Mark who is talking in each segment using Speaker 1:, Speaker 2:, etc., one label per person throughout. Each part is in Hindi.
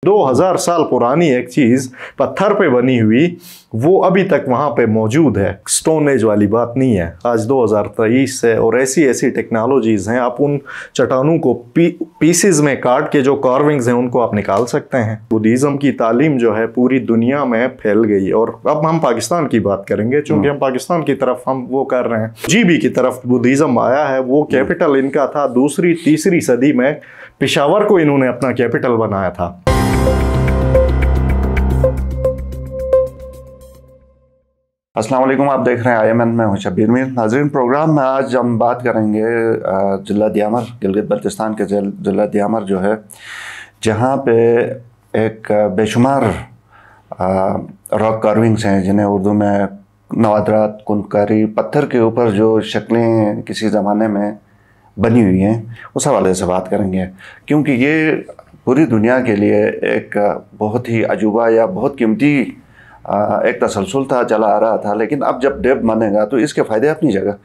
Speaker 1: 2000 साल पुरानी एक चीज पत्थर पे बनी हुई वो अभी तक वहां पे मौजूद है। स्टोन एज वाली बात नहीं है। आज 2023 है और ऐसी ऐसी टेक्नोलॉजीज हैं, आप उन चट्टानों को पीसेस में काट के जो कार्विंग्स हैं उनको आप निकाल सकते हैं। बुद्धिज्म की तालीम जो है पूरी दुनिया में फैल गई। और अब हम पाकिस्तान की बात करेंगे, चूंकि हम पाकिस्तान की तरफ हम वो कर रहे हैं। जीबी की तरफ बुद्धिज्म आया है। वो कैपिटल इनका था दूसरी तीसरी सदी में, पेशावर को इन्होंने अपना कैपिटल बनाया था।
Speaker 2: अस्सलाम वालेकुम, आप देख रहे हैं IMN में हूं शब्बीर मीर। नाज़रीन, प्रोग्राम में आज हम बात करेंगे जिला दियामर, गिलगित बल्तिस्तान के जिला दियामर जो है, जहां पे एक बेशुमार रॉक कार्विंग्स हैं जिन्हें उर्दू में नवादरात, कुंदकारी, पत्थर के ऊपर जो शक्लें किसी ज़माने में बनी हुई हैं उस हवाले से बात करेंगे, क्योंकि ये पूरी दुनिया के लिए एक बहुत ही अजूबा या बहुत कीमती एक तसलसल था, चला आ रहा था। लेकिन अब जब डेब बनेगा तो इसके फ़ायदे अपनी जगह,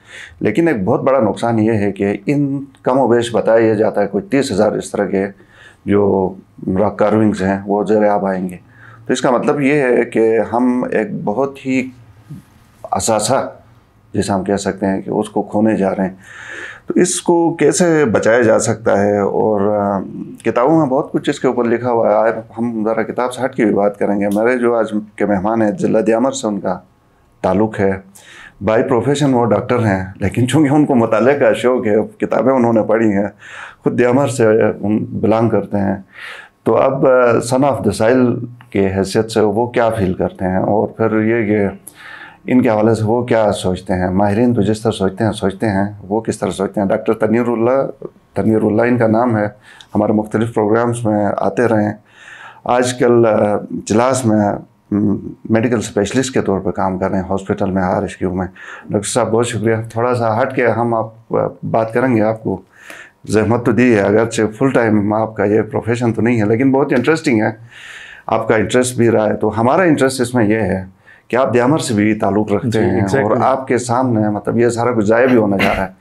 Speaker 2: लेकिन एक बहुत बड़ा नुकसान ये है कि इन कम व बेश बताया जाता है कोई 30,000 इस तरह के जो रॉक कार्विंग्स हैं वो ज़ेर-ए-आब आएंगे। तो इसका मतलब ये है कि हम एक बहुत ही असासा, जिसे हम कह सकते हैं, कि उसको खोने जा रहे हैं। तो इसको कैसे बचाया जा सकता है, और किताबों में बहुत कुछ इसके ऊपर लिखा हुआ है। हम ज़रा किताब से हट की भी बात करेंगे। मेरे जो आज के मेहमान हैं, जिला दियामर से उनका ताल्लुक़ है। बाई प्रोफेशन वो डॉक्टर हैं, लेकिन चूँकि उनको मुताले का शौक़ है, किताबें उन्होंने पढ़ी हैं, ख़ुद दियामर से बिलोंग करते हैं। तो अब सन ऑफ द साइल के हैसियत से वो क्या फील करते हैं, और फिर ये कि इनके हवाले से वो क्या सोचते हैं। माहिरीन तो जिस तरह सोचते हैं वो किस तरह सोचते हैं। डॉक्टर तनवीरुल्लाह इनका नाम है, हमारे मुख्तलिफ़ प्रोग्राम्स में आते रहे। आजकल जिलास में मेडिकल स्पेशलिस्ट के तौर पर काम कर रहे हैं हॉस्पिटल में, RSQ में। डॉक्टर साहब बहुत शुक्रिया। थोड़ा सा हट के हम आप बात करेंगे, आपको ज़हमत तो दी है, अगरचे फुल टाइम आपका ये प्रोफेशन तो नहीं है, लेकिन बहुत इंटरेस्टिंग है, आपका इंटरेस्ट भी रहा है। तो हमारा इंटरेस्ट इसमें यह है कि आप दियामर से भी ताल्लुक़ रखते हैं, और आपके सामने मतलब ये सारा कुछ ज़ाया भी होने जा रहा है।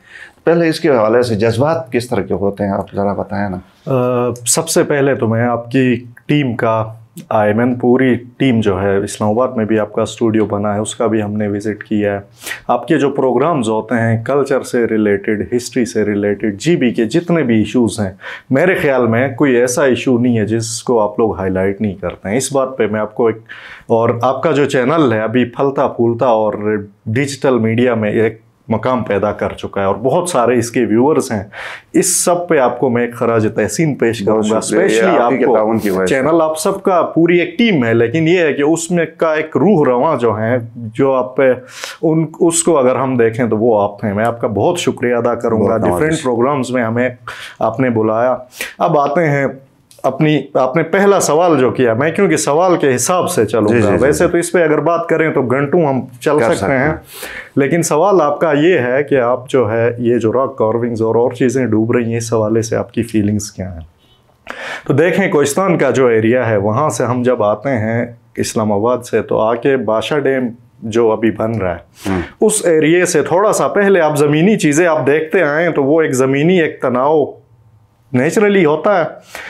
Speaker 2: पहले इसके हवाले से जज्बात किस तरह के होते हैं, आप ज़रा बताएं ना।
Speaker 1: सबसे पहले तो मैं आपकी टीम का, IMN पूरी टीम जो है, इस्लामाबाद में भी आपका स्टूडियो बना है, उसका भी हमने विज़िट किया है। आपके जो प्रोग्राम्स होते हैं कल्चर से रिलेटेड, हिस्ट्री से रिलेटेड, GB के जितने भी इश्यूज़ हैं, मेरे ख़्याल में कोई ऐसा इशू नहीं है जिसको आप लोग हाईलाइट नहीं करते हैं। इस बात पे मैं आपको एक, और आपका जो चैनल है अभी फलता फूलता और डिजिटल मीडिया में एक मकाम पैदा कर चुका है, और बहुत सारे इसके व्यूअर्स हैं। इस सब पे आपको मैं एक खराज तहसीन पेश करूंगा। स्पेशली आपको चैनल, आप सबका पूरी एक टीम है, लेकिन ये है कि उसमें का एक रूह रवां जो है, जो आप पे उसको अगर हम देखें तो वो आप हैं। मैं आपका बहुत शुक्रिया अदा करूंगा। डिफरेंट प्रोग्राम्स में हमें आपने बुलाया। अब आते हैं आपने पहला सवाल जो किया, मैं क्योंकि सवाल के हिसाब से चलूंगा। वैसे तो इस पे अगर बात करें तो घंटों हम चल सकते हैं, लेकिन सवाल आपका ये है कि आप जो है ये जो रॉक कार्विंग्स और चीज़ें डूब रही हैं, इस हवाले से आपकी फीलिंग्स क्या हैं। तो देखें, कोहिस्तान का जो एरिया है वहाँ से हम जब आते हैं इस्लामाबाद से, तो आके बादशाह डैम जो अभी बन रहा है उस एरिए से थोड़ा सा पहले आप ज़मीनी चीज़ें आप देखते आएँ, तो वो एक ज़मीनी एक तनाव नेचुरली होता है।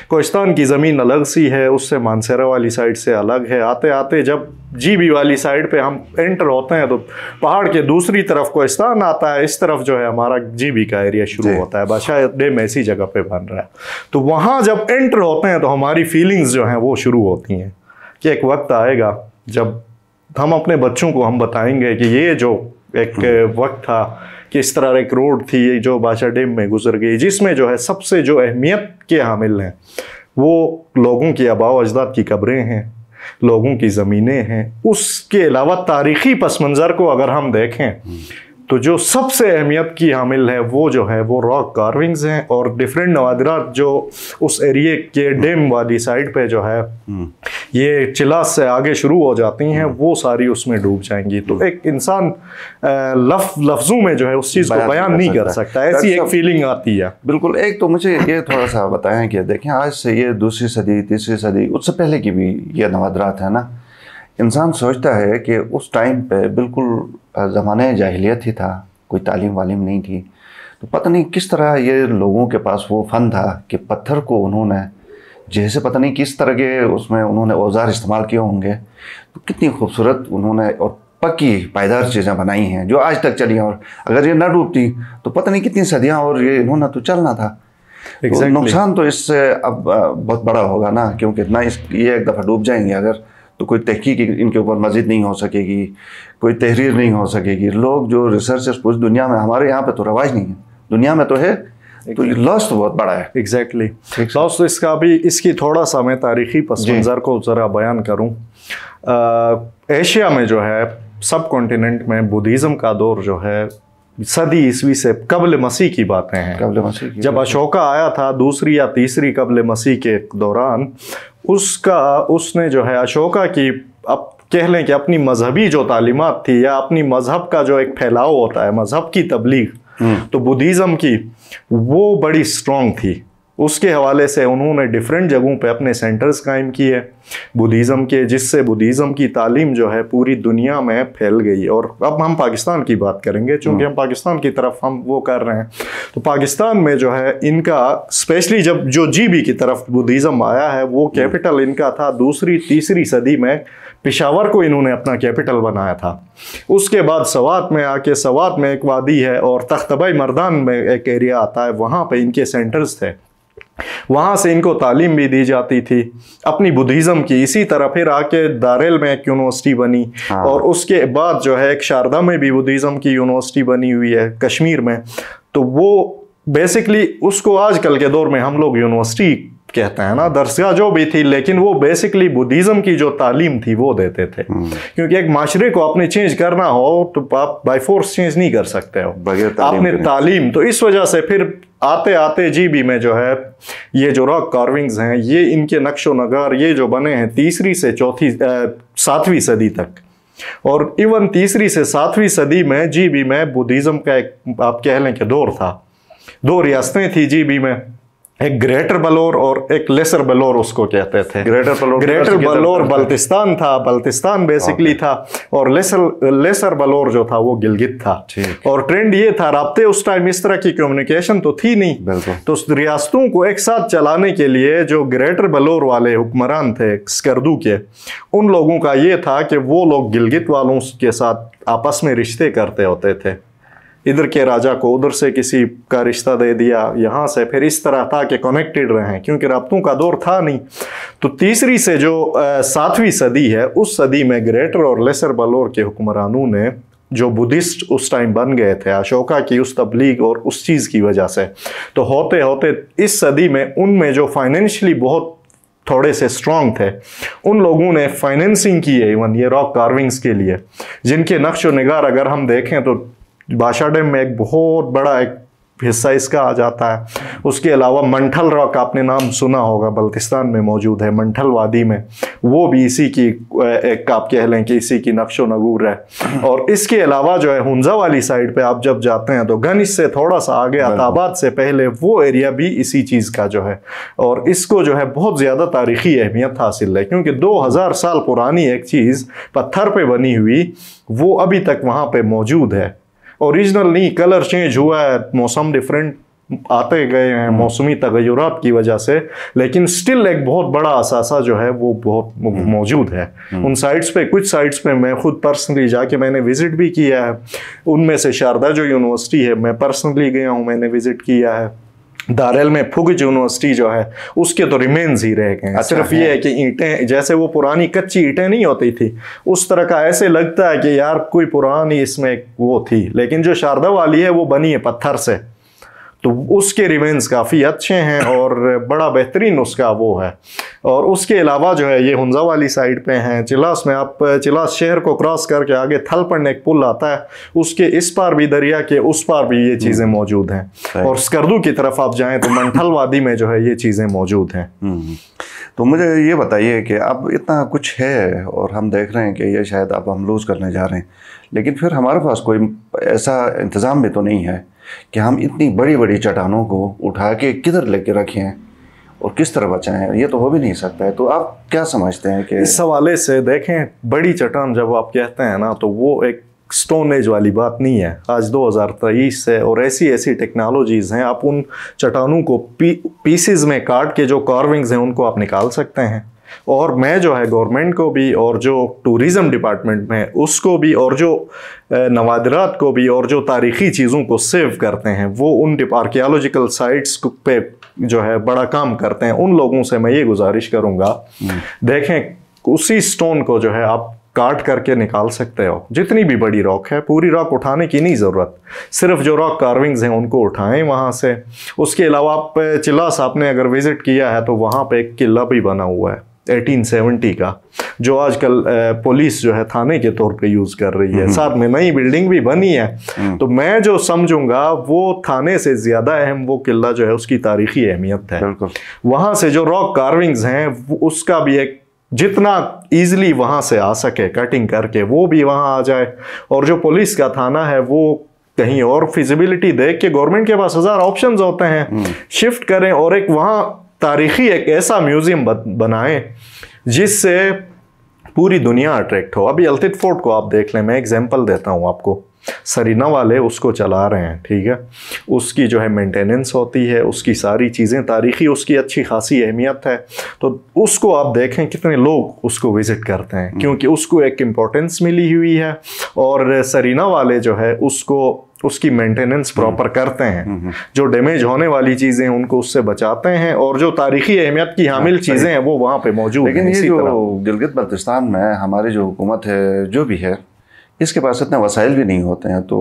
Speaker 1: कोहिस्तान की ज़मीन अलग सी है, उससे मानसरा वाली साइड से अलग है। आते आते जब GB वाली साइड पे हम एंटर होते हैं तो पहाड़ के दूसरी तरफ कोहिस्तान आता है, इस तरफ जो है हमारा GB का एरिया शुरू होता है। बादशाह डैम ऐसी जगह पे बन रहा है। तो वहाँ जब एंटर होते हैं तो हमारी फीलिंग्स जो हैं वो शुरू होती हैं कि एक वक्त आएगा जब हम अपने बच्चों को हम बताएंगे कि ये जो एक वक्त था कि इस तरह एक रोड थी जो बादशाह डैम में गुजर गई, जिसमें जो है सबसे जो अहमियत के हामिल हैं वो लोगों की आबाओ अजदाद की कब्रें हैं, लोगों की ज़मीनें हैं। उसके अलावा तारीख़ी पस मंज़र को अगर हम देखें तो जो सबसे अहमियत की हामिल है वो जो है वो रॉक कार्विंग्स हैं, और डिफरेंट नवादिरात जो उस एरिए के डैम वाली साइड पे जो है ये चिलास से आगे शुरू हो जाती हैं, वो सारी उसमें डूब जाएंगी। तो एक इंसान लफ्ज़ों में जो है उस चीज़ को बयान नहीं कर सकता, ऐसी एक फीलिंग आती है।
Speaker 2: बिल्कुल। एक तो मुझे ये थोड़ा सा बताएं कि देखें, आज से ये 2री सदी 3री सदी, उससे पहले की भी ये नवादिरात है ना, इंसान सोचता है कि उस टाइम पे बिल्कुल ज़माने जाहिलियत ही था, कोई तालीम वालीम नहीं थी। तो पता नहीं किस तरह ये लोगों के पास वो फ़न था कि पत्थर को उन्होंने जैसे पता नहीं किस तरह के उसमें उन्होंने औजार इस्तेमाल किए होंगे, तो कितनी खूबसूरत उन्होंने और पक्की पायदार चीज़ें बनाई हैं जो आज तक चली हैं। और अगर ये ना डूबती तो पता नहीं कितनी सदियां और ये इन्होंने तो चलना था। तो नुकसान तो इससे अब बहुत बड़ा होगा ना, क्योंकि ना ये एक दफ़ा डूब जाएंगे अगर, तो कोई तहकीक इनके ऊपर मज़ीद नहीं हो सकेगी, कोई तहरीर नहीं हो सकेगी। लोग जो रिसर्चर्स पूरी दुनिया में, हमारे यहाँ पे तो रवाज नहीं है, दुनिया में तो है, तो लॉस तो बहुत बड़ा है।
Speaker 1: एग्जैक्टली लॉस तो इसका भी, इसकी थोड़ा सा मैं तारीख़ी पस मंज़र को ज़रा बयान करूँ। एशिया में जो है, सब कॉन्टिनेंट में बुद्धिज़्म का दौर जो है सदी ईस्वी से कब्ल मसीह की बातें हैं।
Speaker 2: कब्ल मसीह की,
Speaker 1: जब अशोका आया था दूसरी या तीसरी कब्ल मसीह के दौरान, उसने जो है अशोका की, अब कह लें कि अपनी मजहबी जो तालीमात थी या अपनी मजहब का जो एक फैलाव होता है, मजहब की तबलीग, तो बुद्धिज़्म की वो बड़ी स्ट्रॉन्ग थी। उसके हवाले से उन्होंने डिफरेंट जगहों पे अपने सेंटर्स कायम किए बुद्धिज़्म के, जिससे बुद्धिज़्म की तालीम जो है पूरी दुनिया में फैल गई। और अब हम पाकिस्तान की बात करेंगे, चूँकि हम पाकिस्तान की तरफ हम वो कर रहे हैं, तो पाकिस्तान में जो है इनका स्पेशली जब जो GB की तरफ बुद्धिज़्म आया है, वो कैपिटल इनका था दूसरी तीसरी सदी में, पेशावर को इन्होंने अपना कैपिटल बनाया था। उसके बाद सवात में आके, सवात में एक वादी है और तख्तबाई मर्दान में एक एरिया आता है, वहाँ पे इनके सेंटर्स थे, वहाँ से इनको तालीम भी दी जाती थी अपनी बुद्धिज़्म की। इसी तरह फिर आके दारेल में एक यूनिवर्सिटी बनी, और उसके बाद जो है एक शारदा में भी बुद्धिज़्म की यूनिवर्सिटी बनी हुई है कश्मीर में। तो वो बेसिकली उसको आजकल के दौर में हम लोग यूनिवर्सिटी कहते हैं ना, दरसगाह जो भी थी, लेकिन वो बेसिकली बुद्धिज़्म की जो तालीम थी वो देते थे। क्योंकि एक माशरे को आपने चेंज करना हो तो आप बाय फोर्स चेंज नहीं कर सकते हो, आपने तालीम। तो इस वजह से फिर आते आते GB में जो है ये जो रॉक कार्विंग्स हैं, ये इनके नक्शो नगार ये जो बने हैं तीसरी से सातवीं सदी तक, और इवन तीसरी से सातवीं सदी में GB में बुद्धिज़्म का एक आप कह लें कि दौर था। दो रियासतें थी GB में, एक ग्रेटर बलोर और एक लेसर बलोर उसको कहते थे। ग्रेटर बलोर बल्तिस्तान था, बल्तिस्तान बेसिकली था, और लेसर बलोर जो था वो गिलगित था। और ट्रेंड ये था, राब्ते उस टाइम इस तरह की कम्युनिकेशन तो थी नहीं, तो रियासतों को एक साथ चलाने के लिए जो ग्रेटर बलोर वाले हुक्मरान थे स्कर्दू के, उन लोगों का ये था कि वो लोग गिलगित वालों के साथ आपस में रिश्ते करते होते थे। इधर के राजा को उधर से किसी का रिश्ता दे दिया, यहाँ से फिर इस तरह था कि कनेक्टेड रहे, क्योंकि राब्तों का दौर था नहीं। तो तीसरी से जो सातवीं सदी है, उस सदी में ग्रेटर और लेसर बलोर के हुक्मरानों ने जो बुद्धिस्ट उस टाइम बन गए थे अशोका की उस तबलीग और उस चीज़ की वजह से, तो होते होते इस सदी में उनमें जो फाइनेंशियली बहुत थोड़े से स्ट्रॉन्ग थे, उन लोगों ने फाइनेंसिंग की है इवन ये रॉक कार्विंग्स के लिए, जिनके नक्शो निगार अगर हम देखें तो बादशाह डैम में एक बहुत बड़ा एक हिस्सा इसका आ जाता है। उसके अलावा मंठल रॉक आपने नाम सुना होगा, बल्तिस्तान में मौजूद है, मंठल वादी में, वो भी इसी की एक आप कह लें कि इसी की नक्शो नगूर है। और इसके अलावा जो है हुंजा वाली साइड पे आप जब जाते हैं तो गनिश से थोड़ा सा आगे अताबाद से पहले वो एरिया भी इसी चीज़ का जो है, और इसको जो है बहुत ज़्यादा तारीख़ी अहमियत हासिल है, क्योंकि 2000 साल पुरानी एक चीज़ पत्थर पर बनी हुई वो अभी तक वहाँ पर मौजूद है। ओरिजिनल नहीं, कलर चेंज हुआ है, मौसम डिफरेंट आते गए हैं मौसमी तगय्युरात की वजह से, लेकिन स्टिल एक बहुत बड़ा असासा जो है वो बहुत मौजूद है उन साइट्स पे। कुछ साइट्स पे मैं खुद पर्सनली जाके मैंने विज़िट भी किया है, उनमें से शारदा जो यूनिवर्सिटी है मैं पर्सनली गया हूँ, मैंने विज़िट किया है। दारेल में फुगज यूनिवर्सिटी जो है उसके तो रिमेन्स ही रह गए हैं। सिर्फ ये है कि ईंटें, जैसे वो पुरानी कच्ची ईंटें नहीं होती थी उस तरह का ऐसे लगता है कि यार कोई पुरानी इसमें वो थी, लेकिन जो शारदा वाली है वो बनी है पत्थर से, तो उसके रिमेन्स काफ़ी अच्छे हैं और बड़ा बेहतरीन उसका वो है। और उसके अलावा जो है ये हुंजा वाली साइड पे हैं, चिलास में आप चिलास शहर को क्रॉस करके आगे थलपंड एक पुल आता है, उसके इस पार भी दरिया के उस पार भी ये चीज़ें मौजूद हैं। और स्कर्दू की तरफ आप जाएं तो मंठल वादी में जो है ये चीज़ें मौजूद हैं।
Speaker 2: तो मुझे ये बताइए कि अब इतना कुछ है और हम देख रहे हैं कि ये शायद अब हम लूज़ करने जा रहे हैं, लेकिन फिर हमारे पास कोई ऐसा इंतज़ाम भी तो नहीं है कि हम इतनी बड़ी बड़ी चट्टानों को उठा के किधर लेके रखें और किस तरह बचाएं। ये तो हो भी नहीं सकता है। तो आप क्या समझते हैं कि
Speaker 1: इस हवाले से देखें, बड़ी चट्टान जब आप कहते हैं ना, तो वो एक स्टोन एज वाली बात नहीं है। आज 2023 है और ऐसी ऐसी टेक्नोलॉजीज़ हैं, आप उन चट्टानों को पीसेस में काट के जो कार्विंग्स हैं उनको आप निकाल सकते हैं। और मैं जो है गवर्नमेंट को भी और जो टूरिज़म डिपार्टमेंट में उसको भी और जो नवादिरात को भी और जो तारीख़ी चीज़ों को सेव करते हैं वो उन आर्कियोलॉजिकल साइट्स पे जो है बड़ा काम करते हैं, उन लोगों से मैं ये गुजारिश करूँगा, देखें उसी स्टोन को जो है आप काट करके निकाल सकते हो। जितनी भी बड़ी रॉक है, पूरी रॉक उठाने की नहीं ज़रूरत, सिर्फ जो रॉक कार्विंग्स हैं उनको उठाएं वहाँ से। उसके अलावा आप चिलास आपने अगर विज़िट किया है तो वहाँ पे एक किला भी बना हुआ है 1870 का, जो आजकल पुलिस जो है थाने के तौर पे यूज़ कर रही है। साथ में नई बिल्डिंग भी बनी है। तो मैं जो समझूंगा वो थाने से ज़्यादा अहम वो किला जो है उसकी तारीखी अहमियत है। वहाँ से जो रॉक कार्विंग्स हैं उसका भी एक जितना ईजिली वहाँ से आ सके कटिंग करके वो भी वहाँ आ जाए। और जो पुलिस का थाना है वो कहीं और फिजिबिलिटी देख के, गवर्नमेंट के पास 1000 ऑप्शंस होते हैं, शिफ्ट करें और एक वहाँ तारीखी एक ऐसा म्यूजियम बनाएं जिससे पूरी दुनिया अट्रैक्ट हो। अभी अल्तित फोर्ट को आप देख लें, मैं एग्जांपल देता हूँ आपको। सरीना वाले उसको चला रहे हैं, ठीक है, उसकी जो है मेंटेनेंस होती है, उसकी सारी चीज़ें तारीखी, उसकी अच्छी खासी अहमियत है। तो उसको आप देखें कितने लोग उसको विज़िट करते हैं क्योंकि उसको एक इम्पोर्टेंस मिली हुई है। और सरीना वाले जो है उसकी मेंटेनेंस प्रॉपर करते हैं, जो डैमेज होने वाली चीज़ें उनको उससे बचाते हैं और जो तारीखी अहमियत की हामिल चीज़ें हैं वो वहाँ पे मौजूद हैं।
Speaker 2: लेकिन ये जो गिलगित बल्तिस्तान में हमारी जो हुकूमत है जो भी है, इसके पास इतने वसाइल भी नहीं होते हैं। तो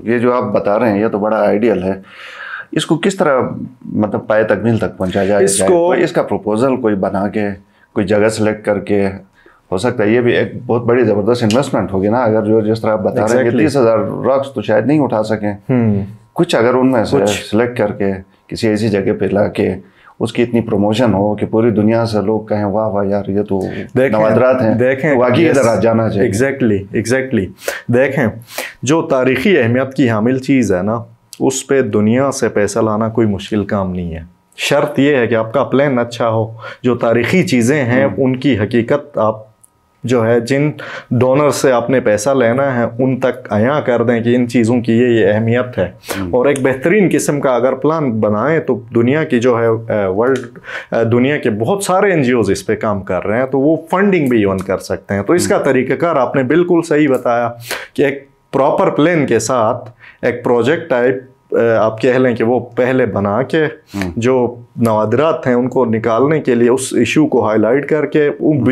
Speaker 2: ये जो आप बता रहे हैं ये तो बड़ा आइडियल है। इसको किस तरह मतलब पाए तकमील तक पहुँचाया जाए? इसका प्रपोजल कोई बना के कोई जगह सेलेक्ट करके, हो सकता है ये भी एक बहुत बड़ी ज़बरदस्त इन्वेस्टमेंट होगी ना। अगर जो जिस तरह आप बता रहे हैं 30,000 रॉक्स तो शायद नहीं उठा सकें, कुछ अगर उनमें से सिलेक्ट करके किसी ऐसी जगह पे ला के उसकी इतनी प्रमोशन हो कि पूरी दुनिया से लोग कहें वाह वाह यार ये तो नवादरात हैं, देखें वाकई इधर जाना चाहिए।
Speaker 1: एग्जैक्टली देखें जो तारीखी अहमियत की हामिल चीज़ है ना, उस पे दुनिया से पैसा लाना कोई मुश्किल काम नहीं है। शर्त यह है कि आपका प्लान अच्छा हो, जो तारीखी चीज़ें हैं उनकी हकीकत आप जो है जिन डोनर से आपने पैसा लेना है उन तक आया कर दें कि इन चीज़ों की ये अहमियत है। और एक बेहतरीन किस्म का अगर प्लान बनाएं तो दुनिया की जो है दुनिया के बहुत सारे NGOs इस पे काम कर रहे हैं, तो वो फंडिंग भी इवन कर सकते हैं। तो इसका तरीक़ाकार आपने बिल्कुल सही बताया कि एक प्रॉपर प्लान के साथ एक प्रोजेक्ट टाइप आप कह लें कि वो पहले बना के जो नवादिरात हैं उनको निकालने के लिए उस इशू को हाईलाइट करके,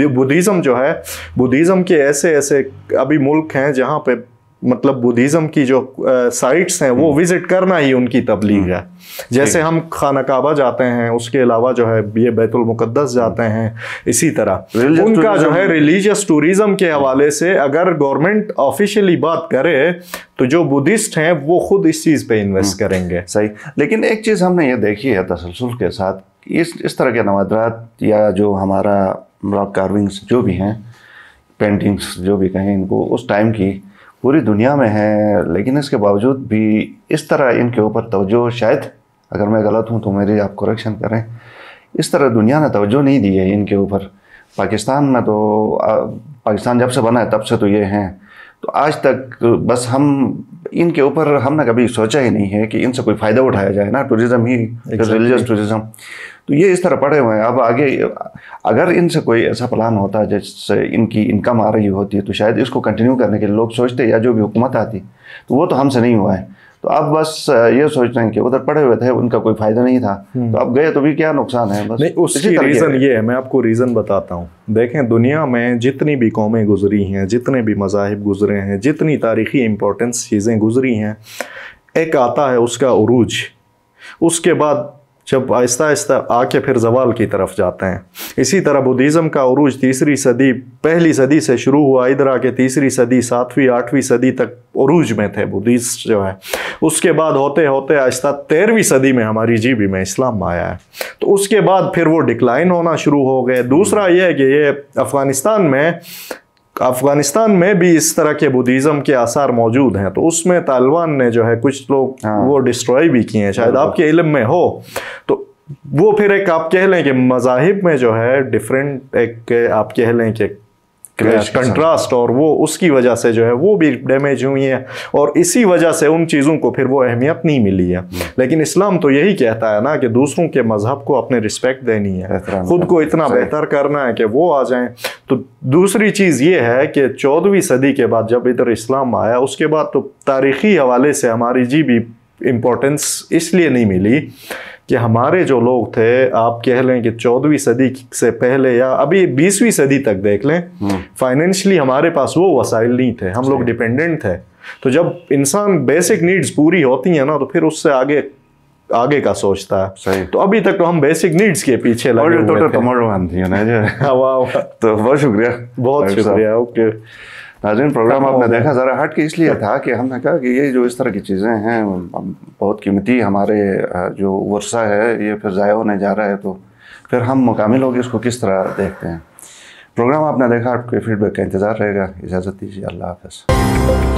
Speaker 1: बुद्धिज़्म जो है, बुद्धिज़्म के ऐसे ऐसे अभी मुल्क हैं जहाँ पे मतलब बुद्धिज़्म की जो साइट्स हैं वो विज़िट करना ही उनकी तबलीग है। जैसे हम खाना काबा जाते हैं, उसके अलावा जो है ये बैतुल मुक़द्दस जाते हैं, इसी तरह उनका जो है रिलीजियस टूरिज़्म के हवाले से अगर गवर्नमेंट ऑफिशियली बात करे तो जो बुद्धिस्ट हैं वो खुद इस चीज़ पे इन्वेस्ट करेंगे।
Speaker 2: सही। लेकिन एक चीज़ हमने ये देखी है तसलसल के साथ, इस तरह के नवादरात या जो हमारा रॉक कार्विंग्स जो भी हैं, पेंटिंग्स जो भी कहें इनको, उस टाइम की पूरी दुनिया में है, लेकिन इसके बावजूद भी इस तरह इनके ऊपर तवज्जो, शायद अगर मैं गलत हूँ तो मेरी आप करेक्शन करें, इस तरह दुनिया ने तवज्जो नहीं दी है इनके ऊपर। पाकिस्तान में तो पाकिस्तान जब से बना है तब से तो ये हैं, तो आज तक बस हम इनके ऊपर हमने कभी सोचा ही नहीं है कि इनसे कोई फ़ायदा उठाया जाए ना, टूरिज़्म ही, रिलीजियस टूरिज़्म। तो ये इस तरह पड़े हुए हैं। अब आगे अगर इनसे कोई ऐसा प्लान होता जिससे इनकी इनकम आ रही होती है तो शायद इसको कंटिन्यू करने के लिए लोग सोचते, या जो भी हुकूमत आती, तो वो तो हमसे नहीं हुआ है। तो अब बस ये सोच रहे हैं कि उधर पड़े हुए थे, उनका कोई फ़ायदा नहीं था, तो अब गए तो भी क्या नुकसान है। बस
Speaker 1: नहीं, उसकी रीज़न ये है, मैं आपको रीज़न बताता हूँ। देखें दुनिया में जितनी भी कौमें गुजरी हैं, जितने भी मज़ाहिब गुजरे हैं, जितनी तारीख़ी इम्पोर्टेंस चीज़ें गुजरी हैं, एक आता है उसका उरूज, उसके बाद जब आहिस्ता आहिस्ता आके फिर जवाल की तरफ जाते हैं। इसी तरह बुद्धिज़्म का उरूज 3री सदी, पहली सदी से शुरू हुआ, इधर आके 3री सदी, 7वीं 8वीं सदी तक उरूज में थे बुद्धिस्ट जो है। उसके बाद होते होते आहिस्ता 13वीं सदी में हमारी जीबी में इस्लाम आया है, तो उसके बाद फिर वो डिक्लाइन होना शुरू हो गए। दूसरा ये है कि ये अफ़गानिस्तान में भी इस तरह के बुद्धिज़्म के आसार मौजूद हैं, तो उसमें तालिबान ने जो है कुछ लोग वो डिस्ट्रॉय भी किए हैं, शायद आपके इल्म में हो। तो वो फिर एक आप कह लें कि मज़ाहिब में जो है डिफरेंट एक आप कह लें कि कंट्रास्ट, और वो उसकी वजह से जो है वो भी डैमेज हुई है, और इसी वजह से उन चीज़ों को फिर वो अहमियत नहीं मिली है। लेकिन इस्लाम तो यही कहता है ना कि दूसरों के मजहब को अपने रिस्पेक्ट देनी है, खुद को इतना बेहतर करना है कि वो आ जाएं। तो दूसरी चीज़ ये है कि 14वीं सदी के बाद जब इधर इस्लाम आया, उसके बाद तो तारीख़ी हवाले से हमारी जी भी इम्पोर्टेंस इसलिए नहीं मिली कि हमारे जो लोग थे, आप कह लें कि 14वीं सदी से पहले या अभी 20वीं सदी तक देख लें, फाइनेंशियली हमारे पास वो वसाइल नहीं थे, हम लोग डिपेंडेंट थे। तो जब इंसान बेसिक नीड्स पूरी होती हैं ना, तो फिर उससे आगे का सोचता है।
Speaker 2: सही।
Speaker 1: तो अभी तक तो हम बेसिक नीड्स के पीछे लगे हुए थे।
Speaker 2: तो बहुत शुक्रिया,
Speaker 1: बहुत शुक्रिया। ओके
Speaker 2: नाज़रीन, प्रोग्राम आपने देखा, ज़रा हट के इसलिए था कि हमने कहा कि ये जो इस तरह की चीज़ें हैं बहुत कीमती, हमारे जो वर्षा है ये फिर ज़ाया होने जा रहा है, तो फिर हम मुकामी लोग इसको किस तरह देखते हैं। प्रोग्राम आपने देखा, आपके फीडबैक का इंतज़ार रहेगा। इजाज़त दीजिए, अल्लाह हाफ़िज़।